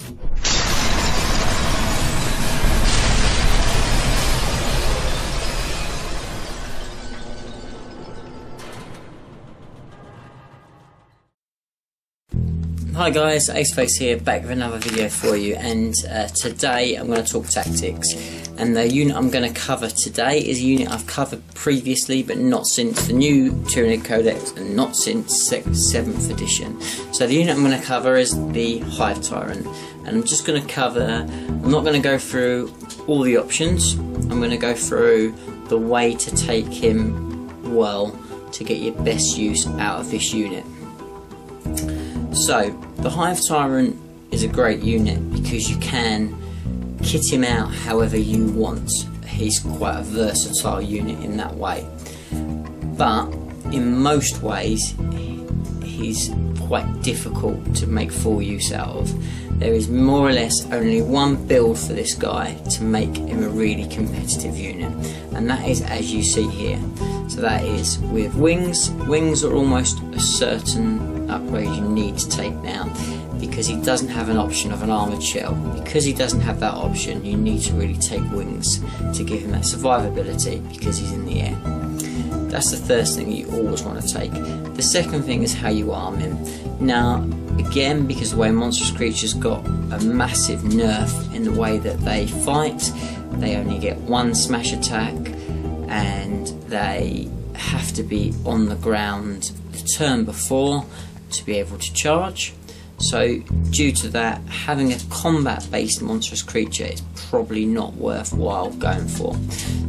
Hi guys, Aceface here, back with another video for you, and today I'm going to talk tactics. And the unit I'm going to cover today is a unit I've covered previously, but not since the new Tyranid Codex and not since 7th edition. So the unit I'm going to cover is the Hive Tyrant, and I'm just going to cover, I'm not going to go through all the options, I'm going to go through the way to take him well to get your best use out of this unit. So, the Hive Tyrant is a great unit because you can kit him out however you want. He's quite a versatile unit in that way. But, in most ways, he's quite difficult to make full use out of. There is more or less only one build for this guy to make him a really competitive unit, and that is as you see here. So that is with wings. Wings are almost a certain upgrade you need to take now, because he doesn't have an option of an armoured shell. Because he doesn't have that option, you need to really take wings to give him that survivability because he's in the air. That's the first thing you always want to take. The second thing is how you arm him. Now, again, because the way monstrous creatures got a massive nerf in the way that they fight, they only get one smash attack and they have to be on the ground the turn before to be able to charge. So due to that, having a combat based monstrous creature is probably not worthwhile going for.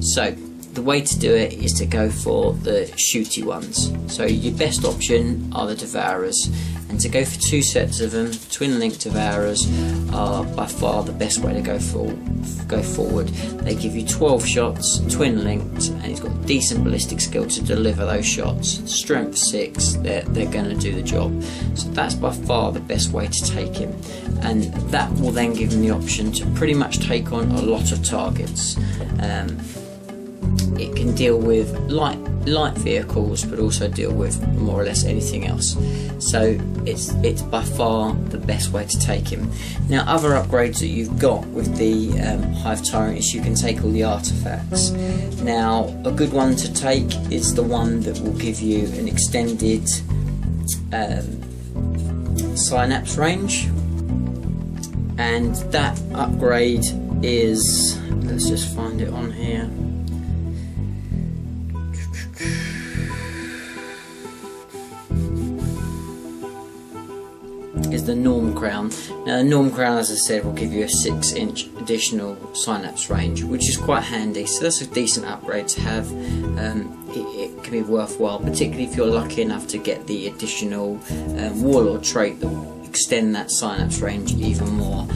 So the way to do it is to go for the shooty ones. So your best option are the Devourers, and to go for two sets of them, twin link Devourers are by far the best way to go forward. They give you 12 shots, twin linked, and he's got decent ballistic skill to deliver those shots. Strength 6, they're going to do the job. So that's by far the best way to take him, and that will then give him the option to pretty much take on a lot of targets. It can deal with light vehicles, but also deal with more or less anything else. So it's by far the best way to take him. Now, other upgrades that you've got with the Hive Tyrant is you can take all the artifacts. Now, a good one to take is the one that will give you an extended synapse range, and that upgrade is, let's just find it on here. Is the Norm Crown. Now the Norm Crown, as I said, will give you a 6-inch additional synapse range, which is quite handy, so that's a decent upgrade to have. It can be worthwhile, particularly if you're lucky enough to get the additional Warlord trait that will extend that synapse range even more.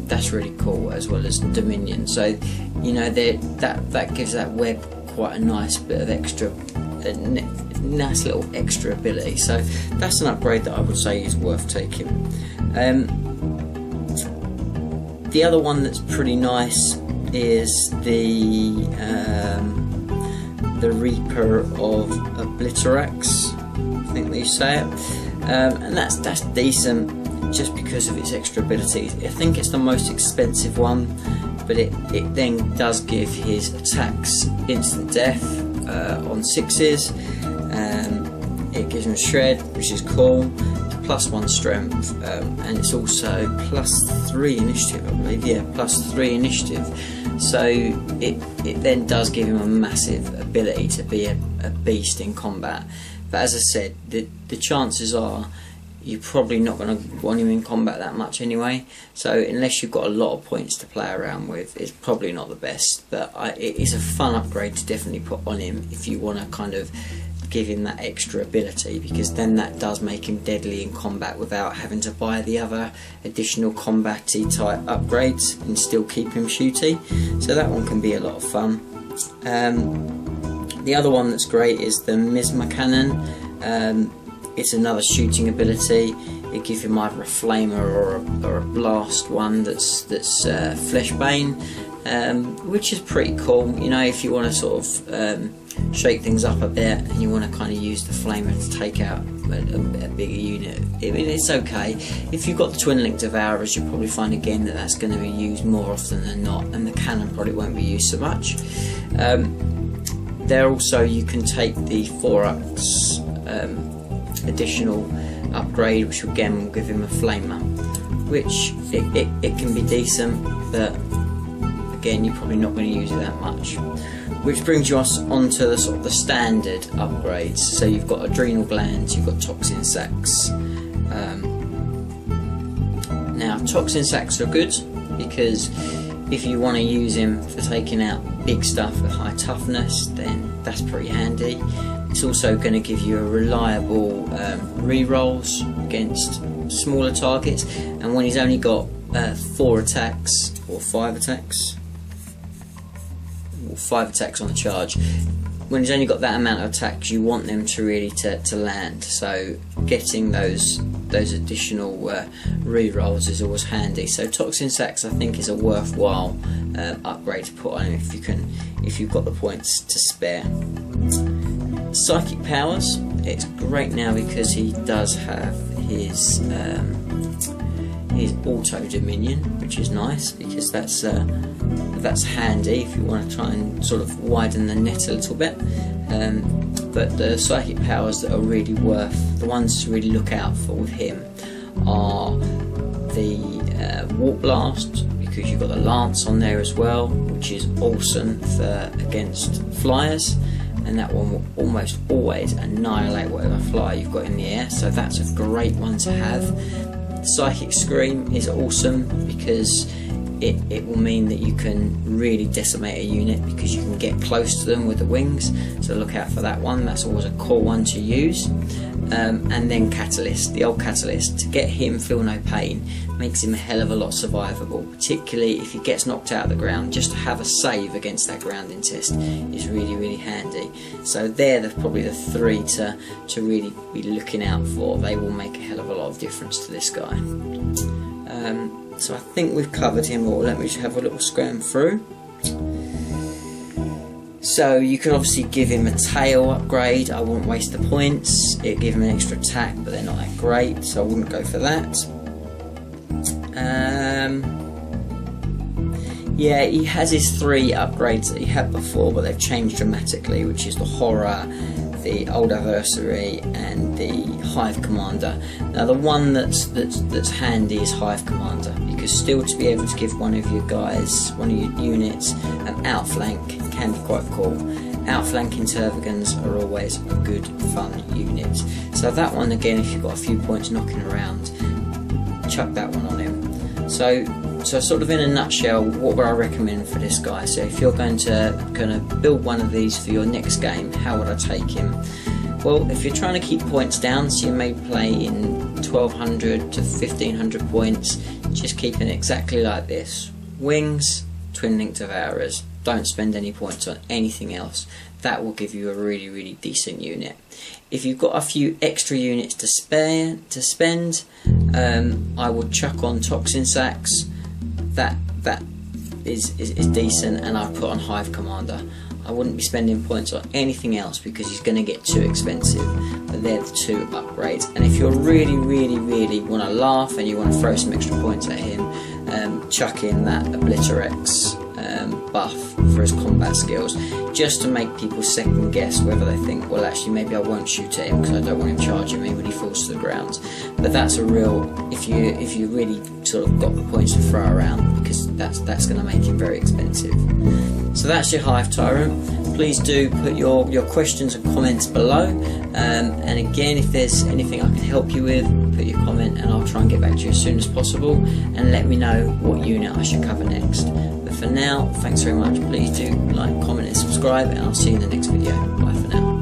That's really cool, as well as Dominion. So you know that gives that web quite a nice bit of extra, nice little extra ability. So that's an upgrade that I would say is worth taking. The other one that's pretty nice is the Reaper of Obliterax, I think they say it, and that's decent just because of its extra abilities. I think it's the most expensive one, but it then does give his attacks instant death on 6s. It gives him a shred, which is cool, +1 strength, and it's also +3 initiative, I believe. Yeah, +3 initiative. So it then does give him a massive ability to be a beast in combat. But as I said, the chances are you're probably not going to want him in combat that much anyway, so unless you've got a lot of points to play around with, it's probably not the best. But it is a fun upgrade to definitely put on him if you want to kind of give him that extra ability, because then that does make him deadly in combat without having to buy the other additional combat-y type upgrades and still keep him shooty. So that one can be a lot of fun. The other one that's great is the Misma Cannon. It's another shooting ability. It gives him either a flamer or a blast one that's Fleshbane, which is pretty cool. You know, if you want to sort of shake things up a bit, and you want to kind of use the flamer to take out a bigger unit. I mean, it's okay. If you've got the twin link devourers, you'll probably find again that that's going to be used more often than not, and the cannon probably won't be used so much. There also you can take the 4-ux additional upgrade, which again will give him a flamer, which it can be decent, but again you're probably not going to use it that much. Which brings us onto the sort of the standard upgrades. So you've got adrenal glands, you've got toxin sacs. Now toxin sacs are good because if you want to use him for taking out big stuff with high toughness, then that's pretty handy. It's also going to give you a reliable re-rolls against smaller targets, and when he's only got 4 attacks or 5 attacks, or 5 attacks on the charge, when he's only got that amount of attacks, you want them to really to land. So getting those additional re-rolls is always handy. So toxin sacs I think is a worthwhile upgrade to put on him if you've got the points to spare. Psychic powers, it's great now because he does have his auto dominion, which is nice because that's handy if you want to try and sort of widen the net a little bit. But the psychic powers that are really worth, the ones to really look out for with him are the Warp Blast, because you've got the Lance on there as well, which is awesome for against flyers, and that one will almost always annihilate whatever flyer you've got in the air, so that's a great one to have. Psychic Scream is awesome because it will mean that you can really decimate a unit because you can get close to them with the wings, so look out for that one. That's always a cool one to use. And then Catalyst, the old Catalyst, to get him feel no pain makes him a hell of a lot survivable, particularly if he gets knocked out of the ground. Just to have a save against that grounding test is really handy. So they're probably the 3 to really be looking out for. They will make a hell of a lot of difference to this guy. So I think we've covered him all. Let me just have a little scram through. So you can obviously give him a tail upgrade. I wouldn't waste the points. It'd give him an extra attack, but they're not that great, so I wouldn't go for that. Yeah, he has his 3 upgrades that he had before, but they've changed dramatically, which is the Horror, the Old Adversary, and the Hive Commander. Now the one that's handy is Hive Commander, because still to be able to give one of your guys, one of your units, an outflank can be quite cool. Outflanking Tervagans are always a good fun unit. So that one again, if you've got a few points knocking around, chuck that one on him. So sort of in a nutshell, what would I recommend for this guy? So if you're going to build one of these for your next game, how would I take him? Well, if you're trying to keep points down, so you may play in 1200 to 1500 points, just keeping it exactly like this. Wings, twin link devourers. Don't spend any points on anything else. That will give you a really decent unit. If you've got a few extra units to spend, I would chuck on toxin sacs. That is decent, and I'd put on Hive Commander. I wouldn't be spending points on anything else because he's going to get too expensive, but they're the 2 upgrades. And if you really want to laugh and you want to throw some extra points at him, chuck in that Obliterex buff for his combat skills, just to make people second guess whether they think, well actually maybe I won't shoot at him because I don't want him charging me when he falls to the ground. But that's a real, if you really sort of got the points to throw around, because that's going to make him very expensive. So that's your Hive Tyrant. Please do put your questions and comments below, and again, if there's anything I can help you with, put your comment and I'll try and get back to you as soon as possible, and let me know what unit I should cover next. But for now, thanks very much. Please do like, comment and subscribe, and I'll see you in the next video. Bye for now.